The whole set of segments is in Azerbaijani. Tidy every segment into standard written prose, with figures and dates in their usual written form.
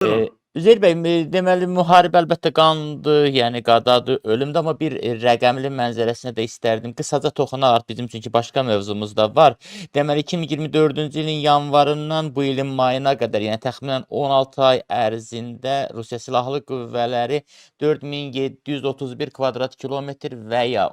Buyurun. Üzeyir bəy, deməli müharibə əlbəttə qandır, yəni qadadır, ölümdür, amma bir rəqəmli mənzərəsinə də istərdim. Qısaca toxunaraq bizim çünki başqa mövzumuz da var. Deməli 2024-cü ilin yanvarından bu ilin mayına qədər, yəni təxminən 16 ay ərzində Rusiya Silahlı Qüvvələri 4731 kvadrat kilometr və ya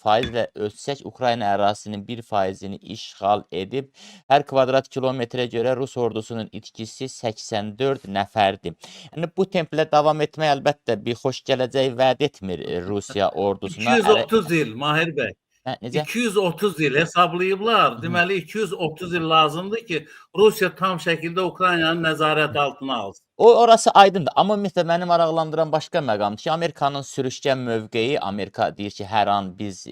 faizlə ölçsək Ukrayna ərazisinin 1%-ni işğal edib. Hər kvadrat kilometrə görə Rus ordusunun itkisi 84 nəfərdir. Yəni bu templə davam etmək əlbəttə bir xoş gələcək vəd etmir Rusiya ordusuna. 230 il Mahir bəy. Hə, necə? 230 il hesablayıblar. Hı -hı. Deməli 230 il lazımdır ki, Rusiya tam şəkildə Ukraynanı nəzarət altına alsın. Orası aydındır. Amma ümumiyyətlə məni maraqlandıran başqa məqamdır ki, Amerikanın sürüşkən mövqeyi, Amerika deyir ki, hər an biz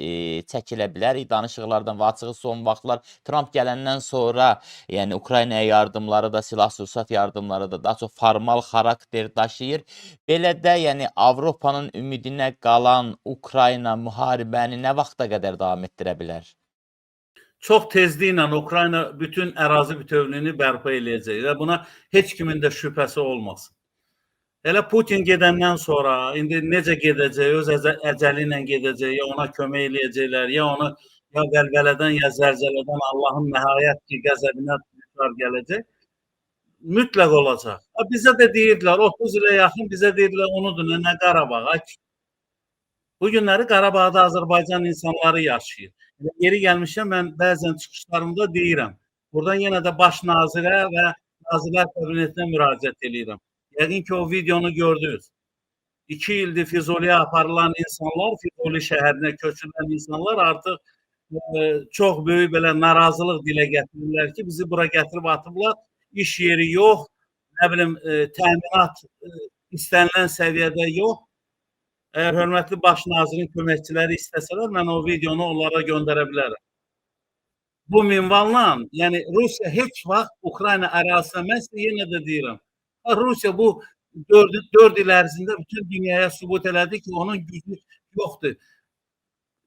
çəkilə bilərik danışıqlardan və açığı son vaxtlar Trump gələndən sonra, yəni Ukraynaya yardımları da, silah-sursat yardımları da daha çox formal xarakter daşıyır. Belə də, yəni Avropanın ümidinə qalan Ukrayna müharibəni nə vaxta qədər davam etdirə bilər? Çox tezliklə Ukrayna bütün ərazi bütövlüyünü bərpa eləyəcək və buna heç kimin də şübhəsi olmasın. Elə Putin gedəndən sonra indi necə gedəcək, öz əcəli ilə gedəcək, ya ona kömək eləyəcəklər, ya onu ya vəlvələdən, ya zəlzələdən Allahın nəhayət ki, qəzəbinə düçar gələcək. Mütləq olacaq. Bizə də deyirdilər, 30 ilə yaxın bizə deyirdilər, unudun, nə Qarabağ. Bu günləri Qarabağda Azərbaycan insanları yaşayır. Yeri gəlmişəm, mən bəzən çıxışlarımda deyirəm. Buradan yenə də baş nazirə və Nazirlər Kabinetinə müraciət edirəm. Yəqin ki, o videonu gördünüz. 2 ildir Füzuliyə aparılan insanlar, Füzuli şəhərinə köçürülən insanlar artıq çox böyük belə narazılıq dilə gətirirlər ki, bizi bura gətirib atıblar, iş yeri yox, nə bilim, təminat istənilən səviyyədə yox. Əgər hörmətli baş nazirin köməkçiləri istəsələr, mən o videonu onlara göndərə bilərəm. Bu minvalla, yəni Rusiya heç vaxt Ukrayna ərazisinə, mən sizə yenə də deyirəm, Rusiya bu 4 il ərzində bütün dünyaya sübut elədi ki, onun gücü yoxdur.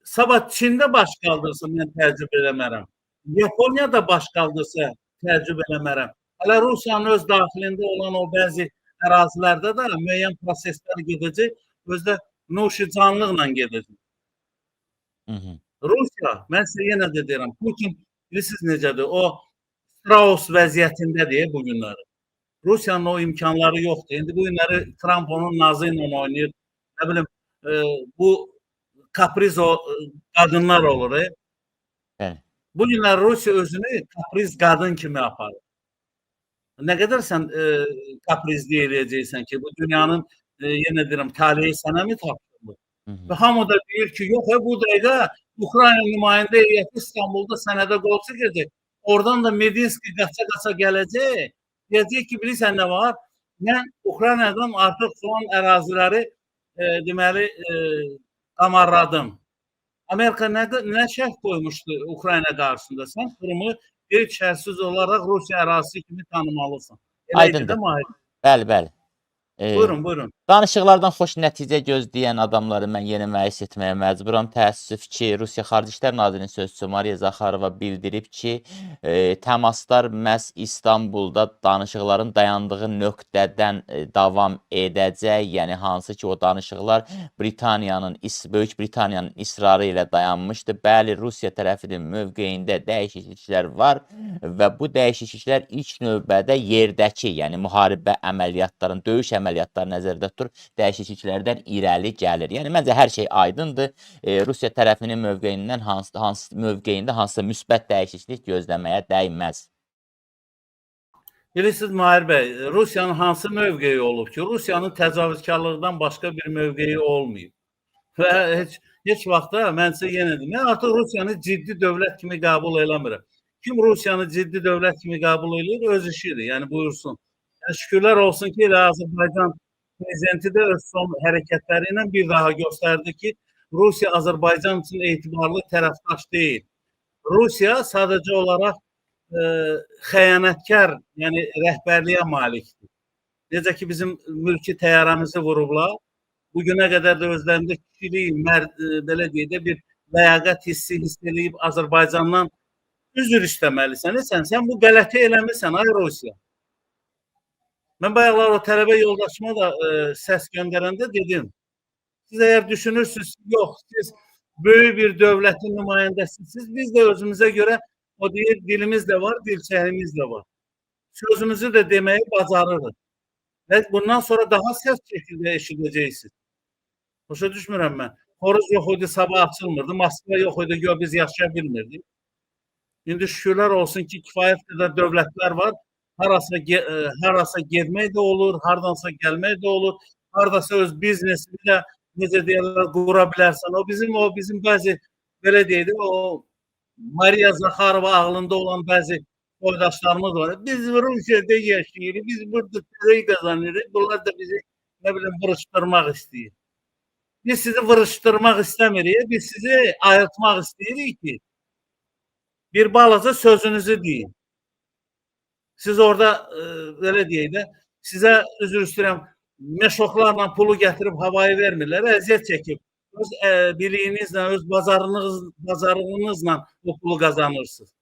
Sabah Çində baş qaldırsa, mən təəccüb eləmərəm. Yaponiya da baş qaldırsa, təəccüb eləmərəm. Hələ Rusiyanın öz daxilində olan o bəzi ərazilərdə də müəyyən proseslər gedəcək, özdə nuşicanlıqla gedəcək. Rusiya, mən sizə yenə də deyirəm, Putin bilirsiniz necədir, o Strauss vəziyyətindədir bu günləri. Rusiyanın o imkanları yoxdur. İndi bu günləri Trump onun nazı ilə oynayır. Nə bilim, bu kapriz o qadınlar olur. Bu günlər Rusiya özünü kapriz qadın kimi aparır. Nə qədər sən kaprizli eləyəcəksən ki, bu dünyanın yenə deyirəm, taleyi sənə mi tapşırılır? Və hamı da deyir ki, yox, bu dəqiqə Ukrayna nümayəndə heyəti İstanbulda sənədə qol çəkəcək. Oradan da Medinski qaça-qaça gələcək. Deyəcək ki, bilirsən nə var? Mən Ukraynadan artıq son əraziləri deməli qamarladım. Amerika nə şərt qoymuşdu Ukrayna qarşısında? Sən Krımı şərtsiz olaraq Rusiya ərazisi kimi tanımalısan. Aydındır. Bəli, bəli. Buyurun, buyurun. Danışıqlardan xoş nəticə gözləyən adamları mən yenə müəyyis etməyə məcburam. Təəssüf ki, Rusiya Xarici İşlər Nazirinin sözçüsü Mariya Zaxarova bildirib ki, təmaslar məhz İstanbulda danışıqların dayandığı nöqtədən davam edəcək. Yəni, hansı ki, o danışıqlar Böyük Britaniyanın israrı ilə dayanmışdı. Bəli, Rusiya tərəfinin mövqeyində dəyişikliklər var və bu dəyişikliklər ilk növbədə yerdəki, yəni müharibə əməliyyatların, döyüş əməliyyatları nəzərdə tutur, dəyişikliklərdən irəli gəlir. Yəni, məncə hər şey aydındır. Rusiya tərəfinin mövqeyində hansısa müsbət dəyişiklik gözləməyə dəyməz. Bilirsiniz, Mahir bəy, Rusiyanın hansı mövqeyi olub ki, Rusiyanın təcavüzkarlıqdan başqa bir mövqeyi olmayıb. Və heç vaxtda mən sizə yenə deyim, mən artıq Rusiyanı ciddi dövlət kimi qəbul eləmirəm. Kim Rusiyanı ciddi dövlət kimi qəbul edir, öz işidir, yəni buyursun. Şükürlər olsun ki, Azərbaycan prezidenti də öz son hərəkətləri ilə bir daha göstərdi ki, Rusiya Azərbaycan üçün etibarlı tərəfdaş deyil. Rusiya sadəcə olaraq xəyanətkar, yəni rəhbərliyə malikdir. Necə ki, bizim mülki təyyarəmizi vurublar, bugünə qədər də özlərində kişilik, belə deyək də bir ləyaqət hissi eləyib Azərbaycandan üzr istəməlisən. Sən bu qələti eləmirsən, ay Rusiya. Mən bayaqlar o tələbə yoldaşıma da səs göndərəndə dedim. Siz əgər düşünürsünüz, yox, siz böyük bir dövlətin nümayəndəsisiniz. Biz də özümüzə görə o deyir, dilimiz də var, dilçəyimiz də var. Sözümüzü də deməyi bacarırıq. Və bundan sonra daha sərt şəkildə eşidəcəksiniz. Başa düşmürəm mən. Xoruz yox idi, sabah açılmırdı. Moskva yox idi, gör biz yaşaya bilmirdik. İndi şükürlər olsun ki, kifayət qədər dövlətlər var. Harasa getmək də olur, hardansa gəlmək də olur. Hardasa öz biznesini də necə deyirlər, qura bilərsən. O bizim bəzi belə deyək də, o Mariya Zakharova ağlında olan bəzi soydaşlarımız var. Biz Rusiyada yaşayırıq, biz burada terör kazanırıq. Bunlar da bizi ne bileyim vırıştırmaq istəyir. Biz sizi vırıştırmaq istəmirik, biz sizi ayırtmaq istəyirik ki, bir balaca sözünüzü deyin. Siz orada belə deyək də, sizə üzr istəyirəm, meşoklarla pulu gətirib havayı vermirlər, əziyyət çəkib. Öz biliyinizlə, öz bacarığınızla o pulu qazanırsınız.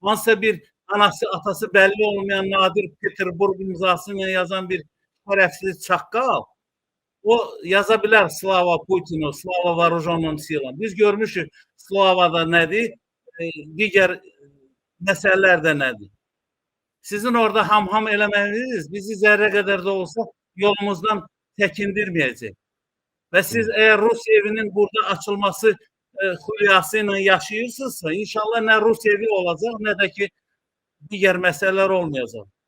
Hansısa bir anası, atası belli olmayan nadir Peterburg imzasıyla yazan bir şərəfsiz çaqqal, o yaza bilər Slava Putinu, Slava Вооруженным силам. Biz görmüşük Slavada nədir, digər məsələlər də nədir. Sizin orada ham-ham eləməyiniz bizi zərrə qədər də olsa yolumuzdan çəkindirməyəcək. Və siz əgər Rus evinin burada açılması xülyası ilə yaşayırsınızsa, inşallah nə Rus evi olacaq, nə də ki, digər məsələlər olmayacaq.